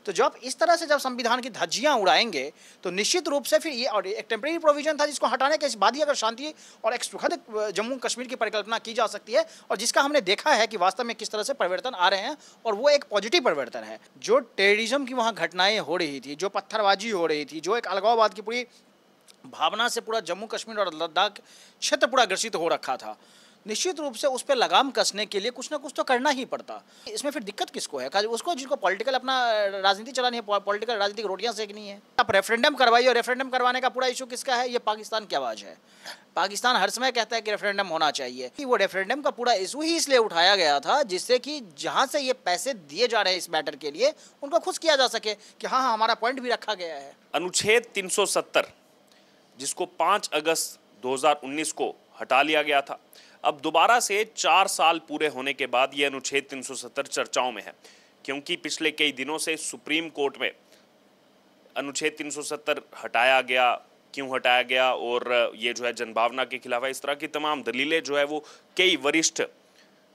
तो जब इस तरह से जब संविधान की धज्जियां उड़ाएंगे तो निश्चित रूप से फिर ये, और एक टेम्परेरी प्रोविजन था जिसको हटाने के बाद ही अगर शांति और एक सुखद जम्मू कश्मीर की परिकल्पना की जा सकती है, और जिसका हमने देखा है कि वास्तव में किस तरह से परिवर्तन आ रहे हैं, और वो एक पॉजिटिव परिवर्तन है। जो टेररिज्म की वहाँ घटनाएं हो रही थी, जो पत्थरबाजी हो रही थी, जो एक अलगाववाद की पूरी भावना से पूरा जम्मू कश्मीर और लद्दाख क्षेत्र पूरा ग्रसित हो रखा था, निश्चित रूप से उस पर लगाम कसने के लिए कुछ ना कुछ तो करना ही पड़ता। इसमें फिर दिक्कत किसको है? उसको जिसको पॉलिटिकल अपना राजनीति चलानी है, पॉलिटिकल राजनीतिक रोटियां सेकनी है। आप रेफरेंडम करवाइए, और रेफरेंडम करवाने का पूरा इशू किसका है? ये पाकिस्तान की आवाज़ है। पाकिस्तान हर समय कहता है कि रेफरेंडम होना चाहिए। वो रेफरेंडम का पूरा इशू ही इसलिए उठाया गया था जिससे कि जहाँ से ये पैसे दिए जा रहे हैं इस मैटर के लिए, उनको खुश किया जा सके कि हाँ हाँ हमारा पॉइंट भी रखा गया है। अनुच्छेद 370 जिसको 5 अगस्त 2019 को हटा लिया गया था, अब दोबारा से 4 साल पूरे होने के बाद ये अनुच्छेद 370 चर्चाओं में है, क्योंकि पिछले कई दिनों से सुप्रीम कोर्ट में अनुच्छेद 370 हटाया गया, क्यों हटाया गया, और ये जो है जनभावना के खिलाफ है, इस तरह की तमाम दलीलें जो है वो कई वरिष्ठ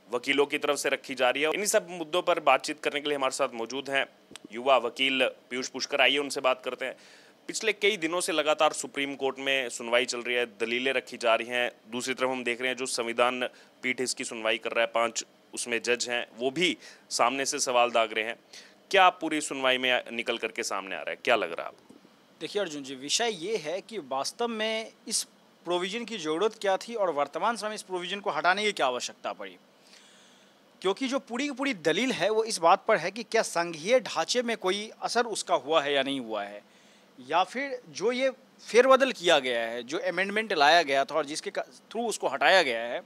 वकीलों की तरफ से रखी जा रही है। इन्हीं सब मुद्दों पर बातचीत करने के लिए हमारे साथ मौजूद हैं युवा वकील पीयूष पुष्कर। आइए उनसे बात करते हैं। पिछले कई दिनों से लगातार सुप्रीम कोर्ट में सुनवाई चल रही है, दलीलें रखी जा रही हैं। दूसरी तरफ हम देख रहे हैं जो संविधान पीठ इसकी सुनवाई कर रहा है, 5 उसमें जज हैं, वो भी सामने से सवाल दाग रहे हैं। क्या पूरी सुनवाई में निकल करके सामने आ रहा है, क्या लग रहा है आपको? देखिए अर्जुन जी, विषय ये है कि वास्तव में इस प्रोविजन की ज़रूरत क्या थी और वर्तमान समय इस प्रोविजन को हटाने की क्या आवश्यकता पड़ी। क्योंकि जो पूरी की पूरी दलील है वो इस बात पर है कि क्या संघीय ढांचे में कोई असर उसका हुआ है या नहीं हुआ है, या फिर जो ये फेरबदल किया गया है, जो अमेंडमेंट लाया गया था और जिसके थ्रू उसको हटाया गया है,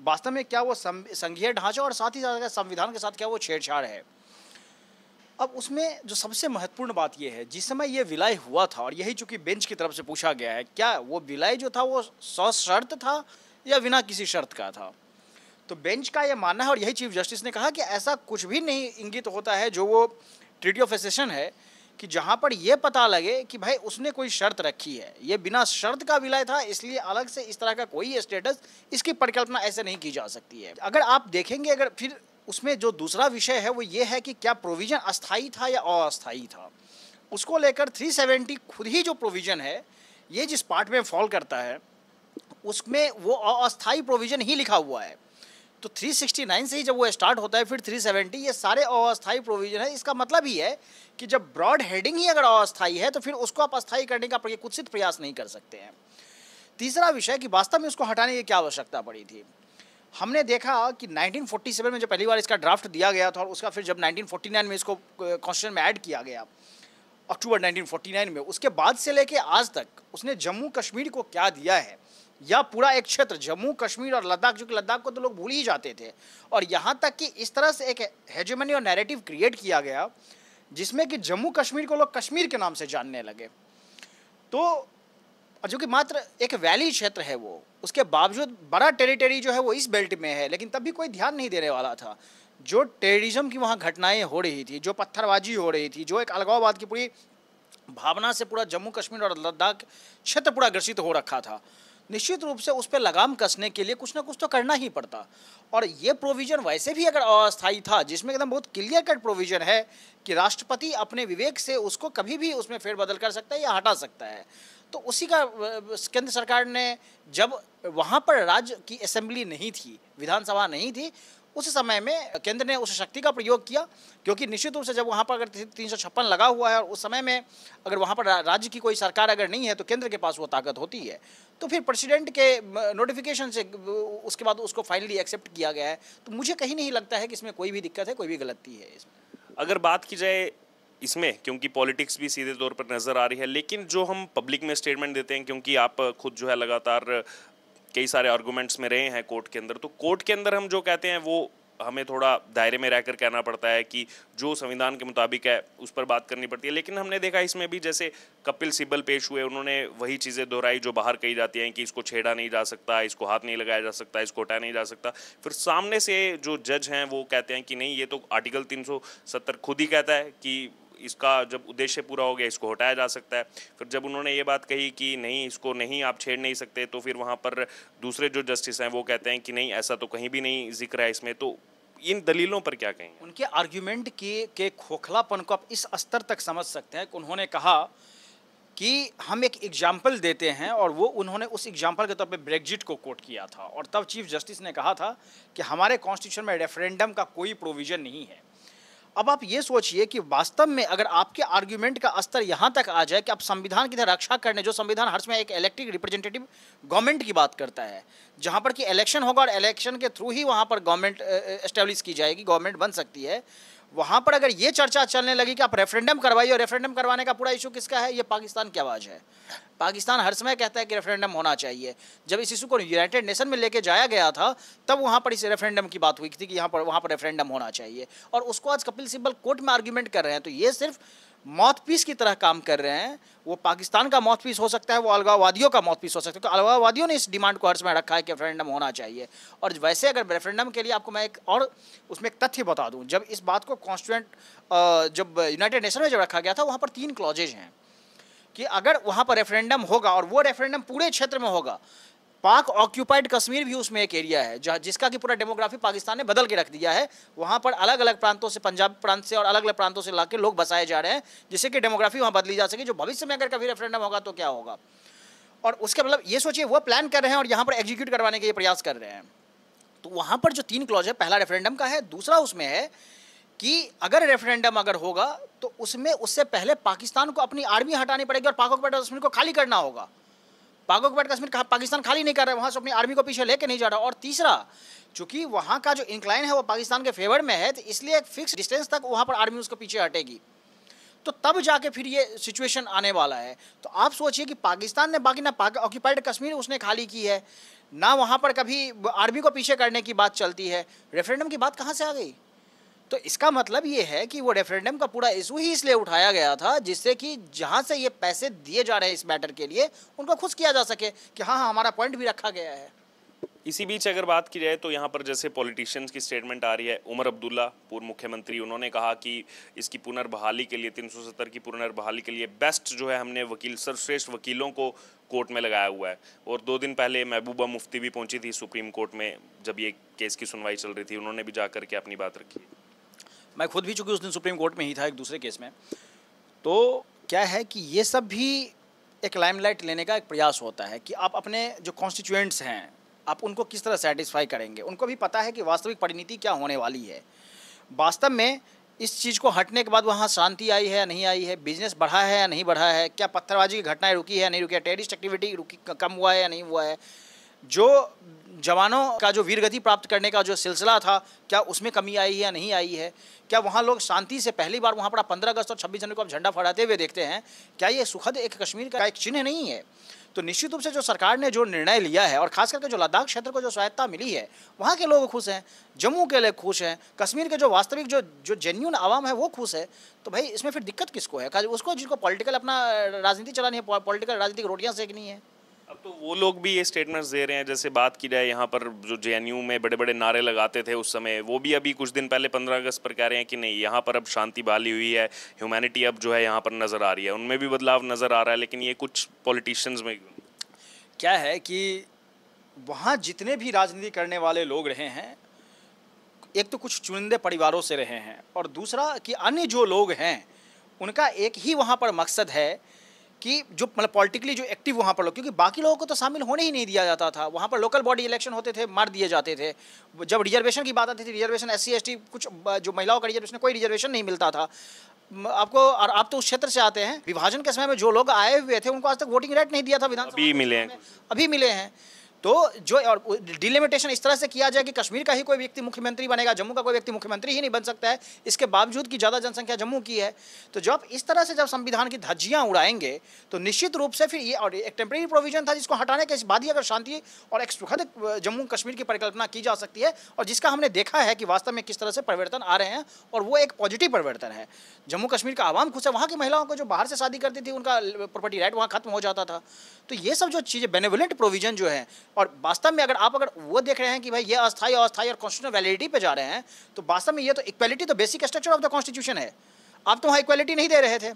वास्तव में क्या वो संघीय ढांचा और साथ ही साथ संविधान के साथ क्या वो छेड़छाड़ है। अब उसमें जो सबसे महत्वपूर्ण बात यह है, जिस समय ये विलय हुआ था, और यही चूंकि बेंच की तरफ से पूछा गया है, क्या वो विलय जो था वो सशर्त था या बिना किसी शर्त का था। तो बेंच का ये मानना है, और यही चीफ जस्टिस ने कहा कि ऐसा कुछ भी नहीं इंगित होता है जो वो ट्रीटी ऑफ एसेशन है कि जहाँ पर यह पता लगे कि भाई उसने कोई शर्त रखी है। ये बिना शर्त का विलय था, इसलिए अलग से इस तरह का कोई स्टेटस, इसकी परिकल्पना ऐसे नहीं की जा सकती है। अगर आप देखेंगे, अगर फिर उसमें जो दूसरा विषय है वो ये है कि क्या प्रोविजन अस्थाई था या अस्थाई था, उसको लेकर 370 खुद ही जो प्रोविजन है ये जिस पार्ट में फॉल करता है उसमें वो अस्थाई प्रोविजन ही लिखा हुआ है। तो 369 से ही जब वो स्टार्ट होता है, फिर 370 ये सारे अस्थाई प्रोविजन है। इसका मतलब ही है कि जब ब्रॉड हेडिंग ही अगर अस्थाई है तो फिर उसको आप अस्थाई करने का कुत्सित प्रयास नहीं कर सकते हैं। तीसरा विषय कि वास्तव में उसको हटाने की क्या आवश्यकता पड़ी थी। हमने देखा कि 1947 में जब पहली बार इसका ड्राफ्ट दिया गया था, और उसका फिर जब 1949 में इसको कॉन्स्टिट्यूशन में ऐड किया गया अक्टूबर 1949 में, उसके बाद से लेके आज तक उसने जम्मू कश्मीर को क्या दिया है, या पूरा एक क्षेत्र जम्मू कश्मीर और लद्दाख, जो कि लद्दाख को तो लोग भूल ही जाते थे, और यहाँ तक कि इस तरह से एक हेजेमनी और नैरेटिव क्रिएट किया गया जिसमें कि जम्मू कश्मीर को लोग कश्मीर के नाम से जानने लगे। तो जो कि मात्र एक वैली क्षेत्र है वो, उसके बावजूद बड़ा टेरिटरी जो है वो इस बेल्ट में है, लेकिन तब भी कोई ध्यान नहीं देने वाला था। जो टेररिज्म की वहाँ घटनाएं हो रही थी, जो पत्थरबाजी हो रही थी, जो एक अलगाववाद की पूरी भावना से पूरा जम्मू कश्मीर और लद्दाख क्षेत्र पूरा ग्रसित हो रखा था, निश्चित रूप से उस पर लगाम कसने के लिए कुछ ना कुछ तो करना ही पड़ता। और ये प्रोविज़न वैसे भी अगर अस्थायी था, जिसमें एकदम बहुत क्लियर कट प्रोविज़न है कि राष्ट्रपति अपने विवेक से उसको कभी भी उसमें फेरबदल कर सकता है या हटा सकता है, तो उसी का केंद्र सरकार ने, जब वहाँ पर राज्य की असेंबली नहीं थी, विधानसभा नहीं थी, उस समय में केंद्र ने उस शक्ति का प्रयोग किया। क्योंकि निश्चित रूप से जब वहाँ पर अगर 356 लगा हुआ है और उस समय में अगर वहाँ पर राज्य की कोई सरकार अगर नहीं है तो केंद्र के पास वो ताकत होती है, तो फिर प्रेसिडेंट के नोटिफिकेशन से उसके बाद उसको फाइनली एक्सेप्ट किया गया है। तो मुझे कहीं नहीं लगता है कि इसमें कोई भी दिक्कत है, कोई भी गलती है इसमें। अगर बात की जाए इसमें, क्योंकि पॉलिटिक्स भी सीधे तौर पर नज़र आ रही है, लेकिन जो हम पब्लिक में स्टेटमेंट देते हैं, क्योंकि आप खुद जो है लगातार कई सारे आर्गूमेंट्स में रहे हैं कोर्ट के अंदर, तो कोर्ट के अंदर हम जो कहते हैं वो हमें थोड़ा दायरे में रहकर कहना पड़ता है कि जो संविधान के मुताबिक है उस पर बात करनी पड़ती है। लेकिन हमने देखा इसमें भी, जैसे कपिल सिब्बल पेश हुए, उन्होंने वही चीज़ें दोहराई जो बाहर कही जाती हैं कि इसको छेड़ा नहीं जा सकता, इसको हाथ नहीं लगाया जा सकता, इसको हटाया नहीं जा सकता। फिर सामने से जो जज हैं वो कहते हैं कि नहीं, ये तो आर्टिकल 370 खुद ही कहता है कि इसका जब उद्देश्य पूरा हो गया इसको हटाया जा सकता है। फिर जब उन्होंने ये बात कही कि नहीं, इसको नहीं आप छेड़ नहीं सकते, तो फिर वहाँ पर दूसरे जो जस्टिस हैं वो कहते हैं कि नहीं, ऐसा तो कहीं भी नहीं जिक्र है इसमें। तो इन दलीलों पर क्या कहेंगे? उनके आर्ग्यूमेंट के खोखलापन को आप इस स्तर तक समझ सकते हैं कि उन्होंने कहा कि हम एक एग्जाम्पल देते हैं, और वो उन्होंने उस एग्जाम्पल के तौर पे ब्रेग्जिट को कोट किया था, और तब चीफ जस्टिस ने कहा था कि हमारे कॉन्स्टिट्यूशन में रेफरेंडम का कोई प्रोविजन नहीं है। अब आप ये सोचिए कि वास्तव में अगर आपके आर्ग्यूमेंट का स्तर यहाँ तक आ जाए कि आप संविधान की तरह रक्षा करने, जो संविधान हर समय एक इलेक्टेड रिप्रेजेंटेटिव गवर्नमेंट की बात करता है, जहाँ पर कि इलेक्शन होगा और इलेक्शन के थ्रू ही वहाँ पर गवर्नमेंट एस्टेब्लिश की जाएगी, गवर्नमेंट बन सकती है, वहाँ पर अगर ये चर्चा चलने लगी कि आप रेफरेंडम करवाइए, और रेफरेंडम करवाने का पूरा इशू किसका है? ये पाकिस्तान की आवाज़ है। पाकिस्तान हर समय कहता है कि रेफरेंडम होना चाहिए। जब इस इशू को यूनाइटेड नेशन में लेके जाया गया था, तब वहाँ पर इस रेफरेंडम की बात हुई थी कि वहाँ पर रेफरेंडम होना चाहिए, और उसको आज कपिल सिब्बल कोर्ट में आर्ग्यूमेंट कर रहे हैं। तो ये सिर्फ माउथपीस की तरह काम कर रहे हैं। वो पाकिस्तान का माउथपीस हो सकता है, वो अलगाववादियों का माउथपीस हो सकता है, तो अलगाववादियों ने इस डिमांड को हर्ष में रखा है कि रेफरेंडम होना चाहिए। और वैसे अगर रेफरेंडम के लिए आपको मैं एक और उसमें एक तथ्य बता दूं, जब इस बात को कॉन्स्टिट्यूएंट जब यूनाइटेड नेशन में जब रखा गया था, वहाँ पर 3 क्लॉजेज हैं कि अगर वहाँ पर रेफरेंडम होगा और वो रेफरेंडम पूरे क्षेत्र में होगा, पाक ऑक्यूपाइड कश्मीर भी उसमें एक एरिया है जिसका कि पूरा डेमोग्राफी पाकिस्तान ने बदल के रख दिया है। वहाँ पर अलग अलग प्रांतों से, पंजाब प्रांत से और अलग अलग प्रांतों से लाके लोग बसाए जा रहे हैं, जिससे कि डेमोग्राफी वहाँ बदली जा सके, जो भविष्य में अगर कभी रेफरेंडम होगा तो क्या होगा। और उसके मतलब ये सोचिए, वो प्लान कर रहे हैं और यहाँ पर एग्जीक्यूट करवाने के ये प्रयास कर रहे हैं। तो वहाँ पर जो 3 क्लॉज है, पहला रेफरेंडम का है, दूसरा उसमें है कि अगर रेफरेंडम अगर होगा तो उसमें उससे पहले पाकिस्तान को अपनी आर्मी हटानी पड़ेगी और पाक ऑक्यूपाइड कश्मीर को खाली करना होगा। पाक ऑक्यूपाइड कश्मीर पाकिस्तान खाली नहीं कर रहा है, वहाँ से अपनी आर्मी को पीछे लेके नहीं जा रहा। और तीसरा, चूंकि वहाँ का जो इंक्लाइन है वो पाकिस्तान के फेवर में है, तो इसलिए एक फिक्स डिस्टेंस तक वहाँ पर आर्मी उसको पीछे हटेगी, तो तब जाके फिर ये सिचुएशन आने वाला है। तो आप सोचिए कि पाकिस्तान ने बाकी ना पाक ऑक्यूपाइड कश्मीर उसने खाली की है, ना वहाँ पर कभी आर्मी को पीछे करने की बात चलती है, रेफरेंडम की बात कहाँ से आ गई? तो इसका मतलब ये है कि वो रेफरेंडम का पूरा इशू ही इसलिए उठाया गया था जिससे कि जहाँ से ये पैसे दिए जा रहे हैं इस मैटर के लिए, उनको खुश किया जा सके कि हाँ हमारा पॉइंट भी रखा गया है। इसी बीच अगर बात की जाए तो यहाँ पर जैसे पॉलिटिशियंस की स्टेटमेंट आ रही है, उमर अब्दुल्ला पूर्व मुख्यमंत्री, उन्होंने कहा कि इसकी पुनर्बहाली के लिए 370 की पुनर्बहाली के लिए बेस्ट जो है हमने वकील, सर्वश्रेष्ठ वकीलों को कोर्ट में लगाया हुआ है। और 2 दिन पहले महबूबा मुफ्ती भी पहुंची थी सुप्रीम कोर्ट में, जब ये केस की सुनवाई चल रही थी, उन्होंने भी जाकर के अपनी बात रखी। मैं खुद भी चूँकि उस दिन सुप्रीम कोर्ट में ही था एक दूसरे केस में, तो क्या है कि ये सब भी एक लाइमलाइट लेने का एक प्रयास होता है कि आप अपने जो कॉन्स्टिट्यूएंट्स हैं आप उनको किस तरह सेटिस्फाई करेंगे। उनको भी पता है कि वास्तविक परिणति क्या होने वाली है। वास्तव में इस चीज़ को हटने के बाद वहाँ शांति आई है या नहीं आई है, बिजनेस बढ़ा है या नहीं बढ़ा है, क्या पत्थरबाजी की घटनाएं रुकी है या नहीं रुकी है, टेररिस्ट एक्टिविटी रुकी कम हुआ है या नहीं हुआ है, जो जवानों का जो वीरगति प्राप्त करने का जो सिलसिला था क्या उसमें कमी आई है या नहीं आई है, क्या वहाँ लोग शांति से पहली बार वहाँ पर 15 अगस्त और 26 जनवरी को आप झंडा फहराते हुए देखते हैं, क्या ये सुखद एक कश्मीर का एक चिन्ह नहीं है? तो निश्चित रूप से जो सरकार ने जो निर्णय लिया है और खास करके जो लद्दाख क्षेत्र को जो स्वायत्ता मिली है, वहाँ के लोग खुश हैं, जम्मू के लोग खुश हैं, कश्मीर के जो वास्तविक जो जेन्युइन आवाम है वो खुश है। तो भाई इसमें फिर दिक्कत किसको है? उसको जिसको पॉलिटिकल अपना राजनीति चलानी है, पॉलिटिकल राजनीतिक रोटियाँ सेकनी है। अब तो वो लोग भी ये स्टेटमेंट्स दे रहे हैं, जैसे बात की जाए यहाँ पर जो जेएनयू में बड़े बड़े नारे लगाते थे उस समय, वो भी अभी कुछ दिन पहले 15 अगस्त पर कह रहे हैं कि नहीं यहाँ पर अब शांति बहाली हुई है, ह्यूमैनिटी अब जो है यहाँ पर नज़र आ रही है, उनमें भी बदलाव नज़र आ रहा है। लेकिन ये कुछ पॉलिटिशियंस में क्या है कि वहाँ जितने भी राजनीति करने वाले लोग रहे हैं, एक तो कुछ चुनिंदे परिवारों से रहे हैं, और दूसरा कि अन्य जो लोग हैं उनका एक ही वहाँ पर मकसद है कि जो मतलब पॉलिटिकली जो एक्टिव वहाँ पर लोग, क्योंकि बाकी लोगों को तो शामिल होने ही नहीं दिया जाता था। वहाँ पर लोकल बॉडी इलेक्शन होते थे, मार दिए जाते थे। जब रिजर्वेशन की बात आती थी, रिजर्वेशन SC ST कुछ जो महिलाओं का रिजर्वेशन, कोई रिजर्वेशन नहीं मिलता था आपको। और आप तो उस क्षेत्र से आते हैं, विभाजन के समय में जो लोग आए हुए थे उनको आज तक वोटिंग राइट नहीं दिया था विधानसभा। अभी मिले हैं। तो जो और डिलिमिटेशन इस तरह से किया जाए कि कश्मीर का ही कोई व्यक्ति मुख्यमंत्री बनेगा, जम्मू का कोई व्यक्ति मुख्यमंत्री ही नहीं बन सकता है, इसके बावजूद कि ज़्यादा जनसंख्या जम्मू की है। तो जब इस तरह से जब संविधान की धज्जियां उड़ाएंगे तो निश्चित रूप से फिर ये, और एक टेम्परेरी प्रोविजन था जिसको हटाने के बाद ही अगर शांति और एक सुखद जम्मू कश्मीर की परिकल्पना की जा सकती है, और जिसका हमने देखा है कि वास्तव में किस तरह से परिवर्तन आ रहे हैं, और वो एक पॉजिटिव परिवर्तन है। जम्मू कश्मीर का आवाम खुश है, वहाँ की महिलाओं को जो बाहर से शादी करती थी उनका प्रॉपर्टी राइट वहाँ खत्म हो जाता था। तो ये सब जो चीज़ें बेनेवोलेंट प्रोविजन जो है, और वास्तव में अगर वो देख रहे हैं कि भाई ये अस्थायी अस्थायी और कॉन्स्टिट्यूशनल वैलिडिटी पे जा रहे हैं, तो वास्तव में ये तो इक्वालिटी तो basic structure of the constitution है। आप तो वहाँ इक्वालिटी नहीं दे रहे थे।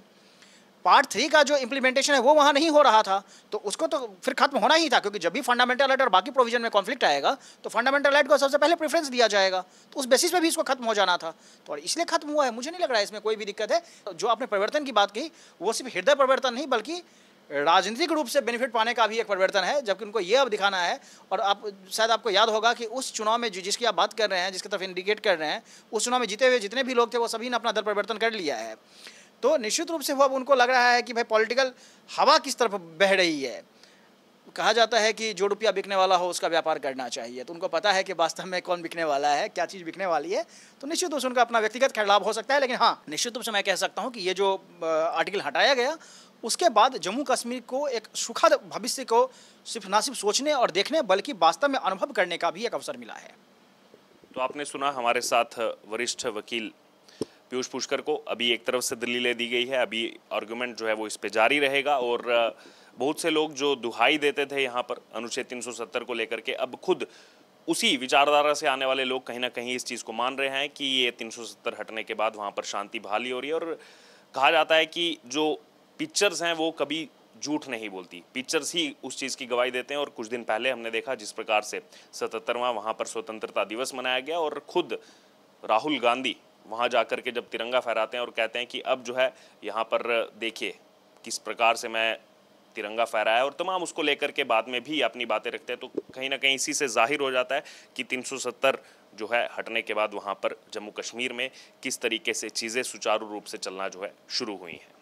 पार्ट 3 का जो इम्प्लीमेंटेशन है वो वहाँ नहीं हो रहा था, तो उसको तो फिर खत्म होना ही था, क्योंकि जब भी फंडामेंटल राइट और बाकी प्रोविजन में कॉन्फ्लिक्ट आएगा तो फंडामेंटल राइट को सबसे पहले प्रेफरेंस दिया जाएगा, तो उस बेसिस पे भी इसको खत्म हो जाना था। तो और इसलिए खत्म हुआ है, मुझे नहीं लग रहा है इसमें कोई भी दिक्कत है। जो आपने परिवर्तन की बात की वो सिर्फ हृदय परिवर्तन नहीं बल्कि राजनीतिक रूप से बेनिफिट पाने का भी एक परिवर्तन है, जबकि उनको ये अब दिखाना है। और आप शायद आपको याद होगा कि उस चुनाव में जिसकी आप बात कर रहे हैं, जिसकी तरफ इंडिकेट कर रहे हैं, उस चुनाव में जीते हुए जितने भी लोग थे वो सभी ने अपना दल परिवर्तन कर लिया है। तो निश्चित रूप से वो अब उनको लग रहा है कि भाई पॉलिटिकल हवा किस तरफ बह रही है। कहा जाता है कि जो रुपया बिकने वाला हो उसका व्यापार करना चाहिए, तो उनको पता है कि वास्तव में कौन बिकने वाला है, क्या चीज़ बिकने वाली है। तो निश्चित रूप से उनका अपना व्यक्तिगत खैर लाभ हो सकता है, लेकिन हाँ, निश्चित रूप से मैं कह सकता हूँ कि ये जो आर्टिकल हटाया गया उसके बाद जम्मू कश्मीर को एक सुखद भविष्य को सिर्फ ना सिर्फ सोचने और देखने बल्कि वास्तव में अनुभव करने का भी एक अवसर मिला है। तो आपने सुना हमारे साथ वरिष्ठ वकील पीयूष पुष्कर को। अभी एक तरफ से दलीलें दी गई है, अभी आर्गुमेंट जो है वो इस पे जारी रहेगा और बहुत से लोग जो दुहाई देते थे यहाँ पर अनुच्छेद 370 को लेकर के, अब खुद उसी विचारधारा से आने वाले लोग कहीं ना कहीं इस चीज़ को मान रहे हैं कि ये 370 हटने के बाद वहाँ पर शांति बहाली हो रही है। और कहा जाता है कि जो पिक्चर्स हैं वो कभी झूठ नहीं बोलती, पिक्चर्स ही उस चीज़ की गवाही देते हैं। और कुछ दिन पहले हमने देखा जिस प्रकार से 77वां वहाँ पर स्वतंत्रता दिवस मनाया गया और खुद राहुल गांधी वहाँ जाकर के जब तिरंगा फहराते हैं और कहते हैं कि अब जो है यहाँ पर देखिए किस प्रकार से मैं तिरंगा फहराया, और तमाम उसको लेकर के बाद में भी अपनी बातें रखते हैं, तो कहीं ना कहीं इसी से जाहिर हो जाता है कि 370 जो है हटने के बाद वहाँ पर जम्मू कश्मीर में किस तरीके से चीज़ें सुचारू रूप से चलना जो है शुरू हुई हैं।